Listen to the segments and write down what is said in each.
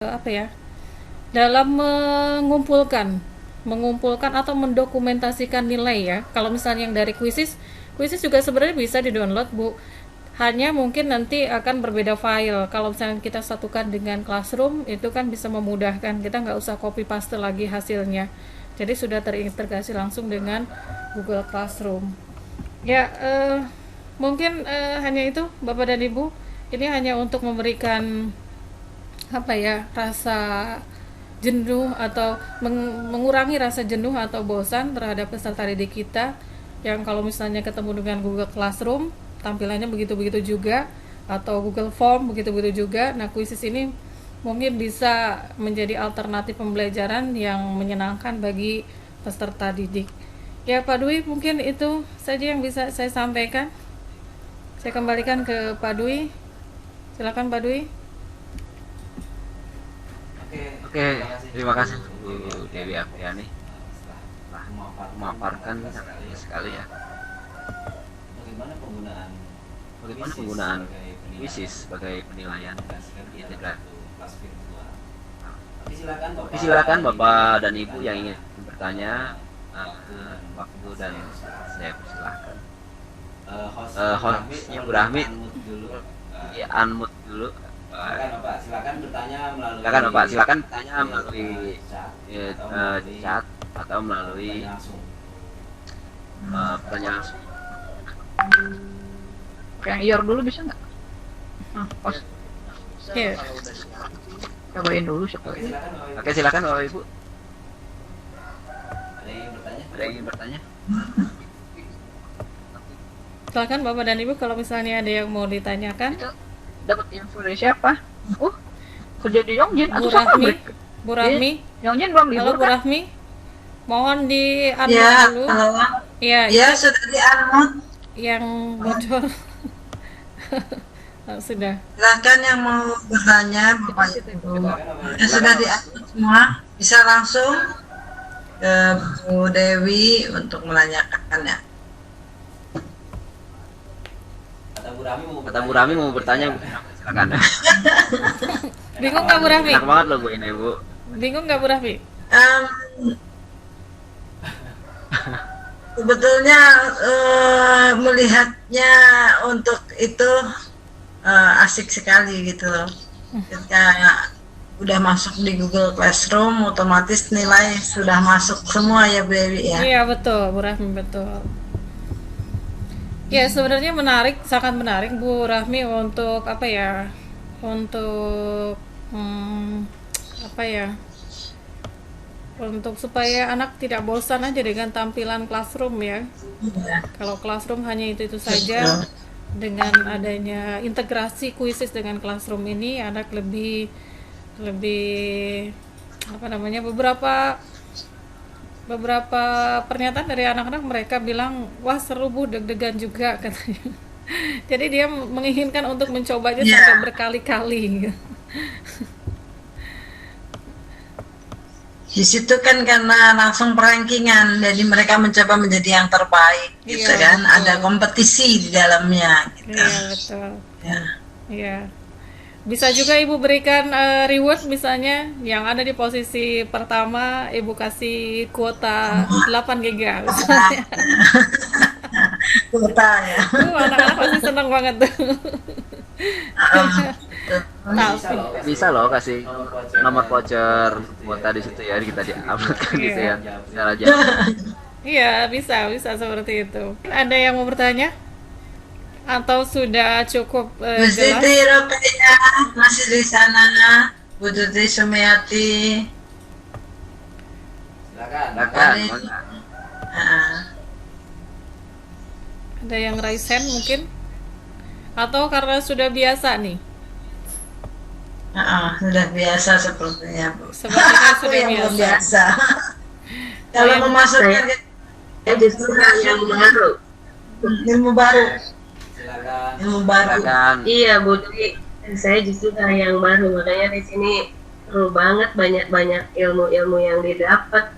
apa ya, dalam mengumpulkan atau mendokumentasikan nilai ya. Kalau misalnya yang dari kuisis juga sebenarnya bisa di-download, Bu. Hanya mungkin nanti akan berbeda file. Kalau misalnya kita satukan dengan Classroom, itu kan bisa memudahkan. Kita nggak usah copy paste lagi hasilnya. Jadi sudah terintegrasi langsung dengan Google Classroom. Ya, mungkin hanya itu, Bapak dan Ibu. Ini hanya untuk memberikan apa ya, rasa jenuh atau mengurangi rasa jenuh atau bosan terhadap peserta didik kita yang kalau misalnya ketemu dengan Google Classroom tampilannya begitu-begitu juga, atau Google Form begitu-begitu juga. Nah, kuisis ini mungkin bisa menjadi alternatif pembelajaran yang menyenangkan bagi peserta didik. Ya, Pak Dwi, mungkin itu saja yang bisa saya sampaikan. Saya kembalikan ke Pak Dwi. Silakan Pak Dwi. Oke, terima kasih Bu Dewi Apriani telah memaparkan sangat jelas sekali ya bagaimana penggunaan kuisis sebagai penilaian integrasi. Tapi silakan Bapak dan Ibu yang ingin bertanya, waktu dan saya persilahkan. Hostnya Bu Rahmi, ya, unmute dulu. Silakan Bapak, silakan bertanya melalui chat atau melalui pertanyaan langsung. Yang IOR dulu bisa nggak? Host. Iya. Cobain dulu siapa ini. Oke, silakan Bapak Ibu. Ada yang ingin bertanya? Silakan Bapak dan Ibu kalau misalnya ada yang mau ditanyakan. Itu dapat info dari siapa? Kerja di Yongjin Bu atau sama Rahmi, break? Bu Rahmi. Yongjin belum Halo libur Bu kan? Rahmi. Mohon di unmute Ya, dulu. halo. Iya, Ya, sudah di-unmute. yang bocor. Sudah. Silakan yang mau bertanya, Bapak Ibu. Ya, sudah di-unmute semua. Bisa langsung ke Bu Dewi untuk menanyakannya. Kata Bu Rami mau bertanya, silakan. Bingung nggak Bu Rahmi? Enak banget loh Bu ini Bu. Bingung nggak Bu Rahmi? Em, Sebetulnya melihatnya untuk itu asik sekali gitu loh. Ketika udah masuk di Google Classroom, otomatis nilai sudah masuk semua ya Bu Dewi ya. Iya betul, Bu Rahmi betul. Ya sebenarnya menarik, sangat menarik Bu Rahmi untuk apa ya? Untuk apa ya? Untuk supaya anak tidak bosan aja dengan tampilan Classroom ya. Iya, Kalau Classroom hanya itu saja, betul. dengan adanya integrasi kuisis dengan Classroom ini anak lebih lebih apa namanya, beberapa beberapa pernyataan dari anak-anak, mereka bilang wah seru Bu, deg-degan juga katanya. Jadi dia menginginkan untuk mencobanya sampai Ya, berkali-kali. di situ kan karena langsung perankingan, jadi mereka mencoba menjadi yang terbaik, gitu Iya kan? Ada betul, kompetisi di dalamnya, gitu. iya betul, Ya, iya. Bisa juga Ibu berikan reward, misalnya yang ada di posisi pertama Ibu kasih kuota 8 giga misalnya. kuota ya. Anak-anak pasti senang banget tuh. Tapi Bisa loh kasih nomor voucher kuota di situ ya, kita di-upload kan gitu ya. iya, Secara jauh. iya bisa bisa seperti itu. Ada yang mau bertanya atau sudah cukup Bu jelas? Siti Rokaya masih di sana. Bu Tuti Sumiati. Silakan, Ini, Bang. Ada yang raise hand mungkin? Atau karena sudah biasa nih? sudah biasa sepertinya Bu. Sepertinya Aku sudah yang belum biasa. biasa. Oh Kalau yang memasukkan Justru yang baru. ilmu baru, ilmu baru. Silakan. Iya, Bu Dwi. Saya justru hal yang baru, makanya di sini seru banget, banyak-banyak ilmu-ilmu yang didapat.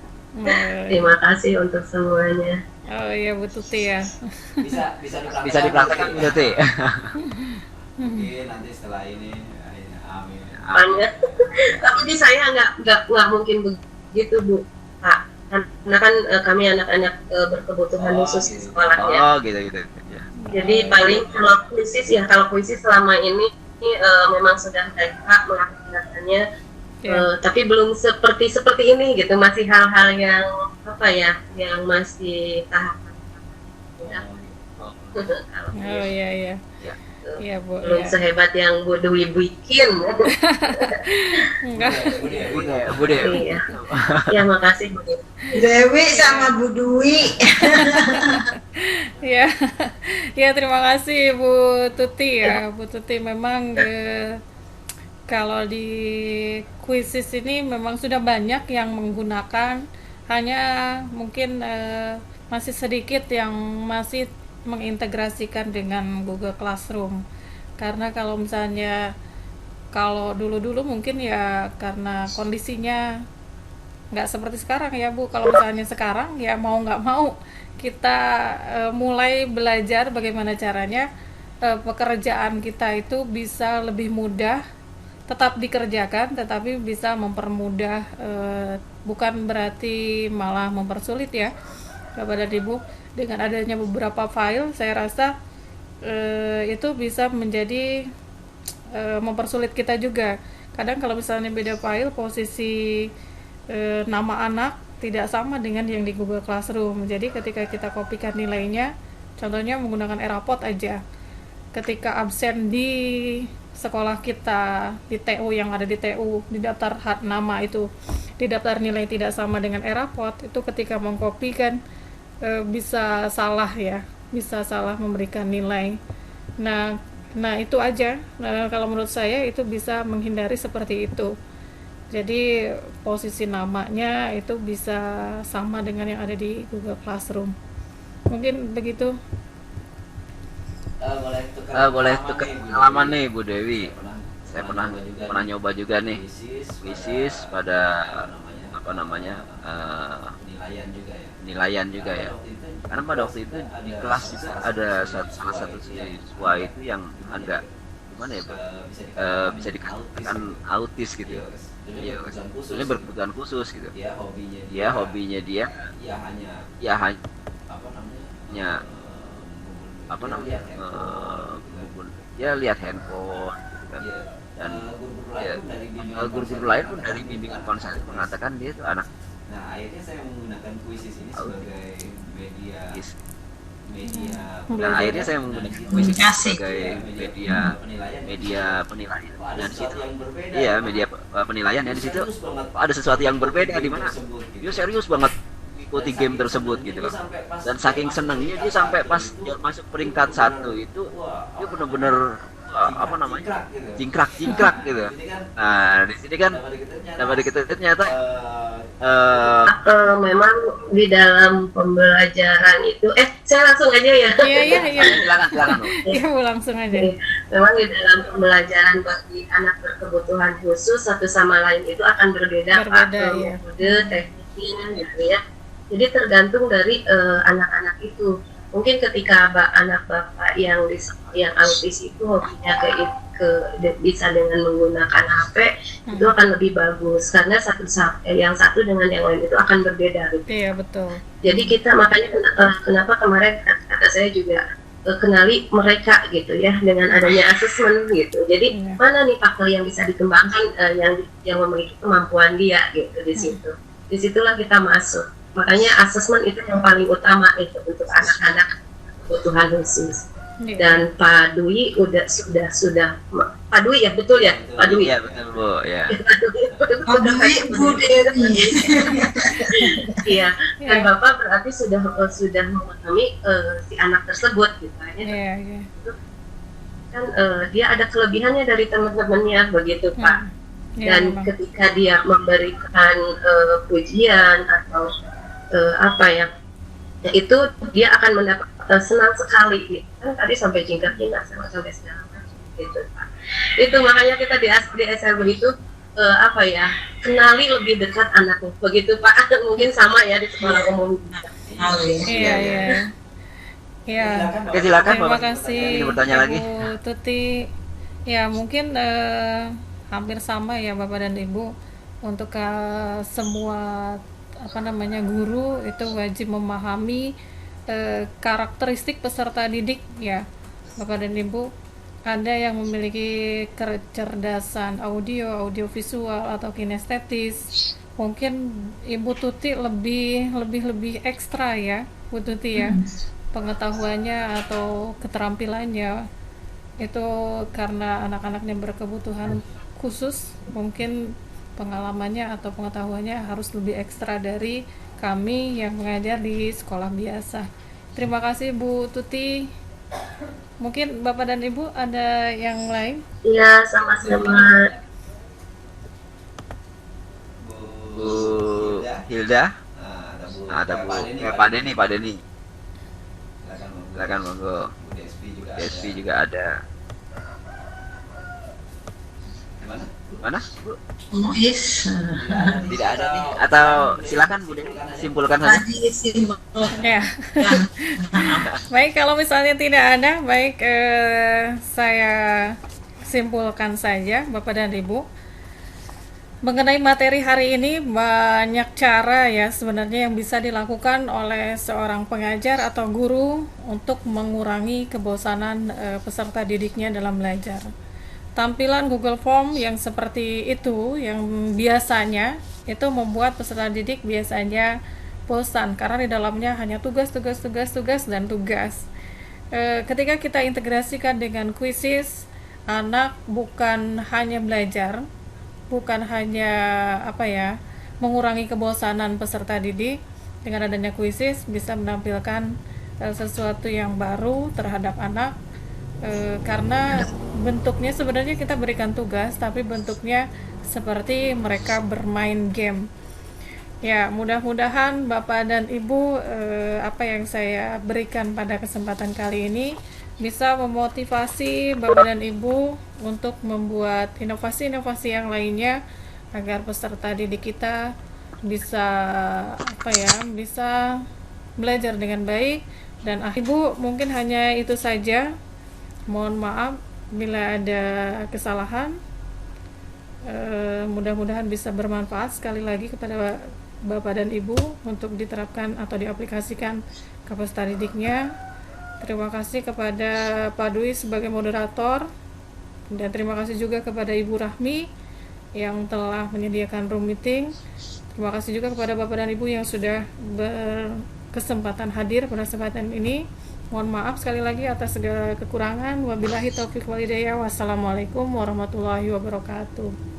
Terima kasih untuk semuanya. oh iya Bu Tuti ya. Bisa dipraktekkan gitu. Mungkin nanti setelah ini, amin. depannya. Tapi di saya nggak mungkin begitu Bu, Pak. Karena kan kami anak-anak berkebutuhan khusus di sekolahnya. Oh gitu gitu. Ya. Jadi paling kalau puisi selama ini memang sudah TK melaksanakannya, tapi belum seperti ini gitu, masih hal-hal yang apa ya, yang masih tahap. Oh iya. Ya. Iya Bu. Belum Ya. sehebat yang Bu Dwi bikin. Enggak. Bude. Iya. Ya makasih Bu Dwi. Dewi sama Bu Dwi. Ya, ya terima kasih Bu Tuti ya. Bu Tuti memang kalau di kuisis ini memang sudah banyak yang menggunakan, hanya mungkin masih sedikit yang masih mengintegrasikan dengan Google Classroom. Karena kalau misalnya kalau dulu-dulu mungkin ya karena kondisinya nggak seperti sekarang ya Bu. Kalau misalnya sekarang ya mau nggak mau kita mulai belajar bagaimana caranya pekerjaan kita itu bisa lebih mudah, tetap dikerjakan tetapi bisa mempermudah, bukan berarti malah mempersulit ya Bapak dan Ibu. Dengan adanya beberapa file saya rasa itu bisa menjadi mempersulit kita juga. Kadang kalau misalnya beda file, posisi nama anak tidak sama dengan yang di Google Classroom. Jadi ketika kita kopikan nilainya, contohnya menggunakan Eraport aja, ketika absen di sekolah kita, di TU yang ada di TU, di daftar nama itu, di daftar nilai tidak sama dengan Eraport, itu ketika mengkopikan bisa salah ya, bisa salah memberikan nilai. Nah itu aja. Kalau menurut saya itu bisa menghindari seperti itu. Jadi posisi namanya itu bisa sama dengan yang ada di Google Classroom. Mungkin begitu. Boleh tukar pengalaman nih Bu Dewi. Saya pernah nyoba juga nih kuisis pada apa namanya penilaian juga ya. Karena pada waktu itu di kelas juga ada salah satu siswa itu yang agak gimana ya, bisa dikatakan autis gitu. Iya, ini berkebutuhan khusus gitu. Dia hobinya dia ya hanya apa namanya dia lihat handphone gitu kan. Dan ya, guru-guru lain pun dari bimbingan konseling mengatakan dia itu anak. Nah, akhirnya saya menggunakan kuisis ini sebagai media Nah, akhirnya saya menggunakan kuisis sebagai media penilaian. Dan di situ, iya media penilaian, dan di situ ada sesuatu yang berbeda di mana dia serius banget ikuti game tersebut gitu loh. Dan saking senengnya dia sampai pas dia masuk peringkat 1 itu dia benar-benar apa namanya jingkrak gitu. Nah di sini kan dapat diketahui ternyata memang di dalam pembelajaran itu saya langsung aja ya. Iya. silakan Iya, Bu, langsung aja. Memang di dalam pembelajaran bagi anak berkebutuhan khusus satu sama lain itu akan berbeda Pak, ya. metode tekniknya gitu ya. Jadi tergantung dari anak-anak itu. Mungkin ketika anak bapak yang autis itu hobinya bisa dengan menggunakan HP, itu akan lebih bagus karena yang satu dengan yang lain itu akan berbeda. Gitu. Iya, betul. Jadi kita makanya kenapa kemarin kata saya juga kenali mereka gitu ya dengan adanya asesmen gitu. Jadi mana nih faktor yang bisa dikembangkan yang memiliki kemampuan dia gitu di situ. Disitulah kita masuk. Makanya asesmen itu yang paling utama itu untuk anak-anak kebutuhan khusus. Dan Pak Dwi sudah Pak Dwi ya, betul ya Pak Dwi. Iya betul Bu ya. Pak Dwi, Bu Dewi. Iya. Dan Bapak berarti sudah memahami si anak tersebut gitu ya. Iya. Kan dia ada kelebihannya dari teman-temannya begitu Pak. Dan ketika dia memberikan pujian atau apa ya itu dia akan mendapat senang sekali gitu. Kan tadi sampai jingkrak-jingkrak sampai sekarang gitu Pak. Itu makanya kita di SLB itu apa ya, kenali lebih dekat anaknya begitu Pak. Mungkin sama ya di sekolah umum. Iya. Oke, silakan Terima Bapak. kasih Ini bertanya lagi. Bu Tuti. Ya mungkin hampir sama ya Bapak dan Ibu, untuk semua guru itu wajib memahami karakteristik peserta didik ya Bapak dan Ibu. Ada yang memiliki kecerdasan audio visual atau kinestetis. Mungkin Ibu Tuti lebih ekstra ya Bu Tuti ya, pengetahuannya atau keterampilannya itu karena anak-anaknya berkebutuhan khusus, mungkin pengalamannya atau pengetahuannya harus lebih ekstra dari kami yang mengajar di sekolah biasa. Terima kasih Bu Tuti. Mungkin Bapak dan Ibu ada yang lain? Iya, sama-sama. Bu Hilda, ada Bu Pak Denny. Silakan monggo. DSP juga ada. Mana Bu? Muis. Tidak ada nih. Atau silakan Bu Denny simpulkan saja. Tadi simbol. Ya. Baik, kalau misalnya tidak ada, baik saya simpulkan saja Bapak dan Ibu. Mengenai materi hari ini, banyak cara ya sebenarnya yang bisa dilakukan oleh seorang pengajar atau guru untuk mengurangi kebosanan peserta didiknya dalam belajar. Tampilan Google Form yang seperti itu, yang biasanya itu membuat peserta didik biasanya bosan karena di dalamnya hanya tugas dan tugas. Ketika kita integrasikan dengan Quizzes, anak bukan hanya belajar, bukan hanya mengurangi kebosanan peserta didik. Dengan adanya Quizzes bisa menampilkan sesuatu yang baru terhadap anak, karena bentuknya sebenarnya kita berikan tugas, tapi bentuknya seperti mereka bermain game. Ya, mudah-mudahan Bapak dan Ibu apa yang saya berikan pada kesempatan kali ini bisa memotivasi Bapak dan Ibu untuk membuat inovasi-inovasi yang lainnya agar peserta didik kita bisa bisa belajar dengan baik. Dan Ibu, mungkin hanya itu saja. Mohon maaf bila ada kesalahan. Mudah-mudahan bisa bermanfaat sekali lagi kepada Bapak dan Ibu untuk diterapkan atau diaplikasikan ke peserta didiknya. Terima kasih kepada Pak Dwi sebagai moderator, dan terima kasih juga kepada Ibu Rahmi yang telah menyediakan room meeting. Terima kasih juga kepada Bapak dan Ibu yang sudah berkesempatan hadir pada kesempatan ini. Mohon maaf sekali lagi atas segala kekurangan. Wabillahi taufiq wal hidayah. Wassalamualaikum warahmatullahi wabarakatuh.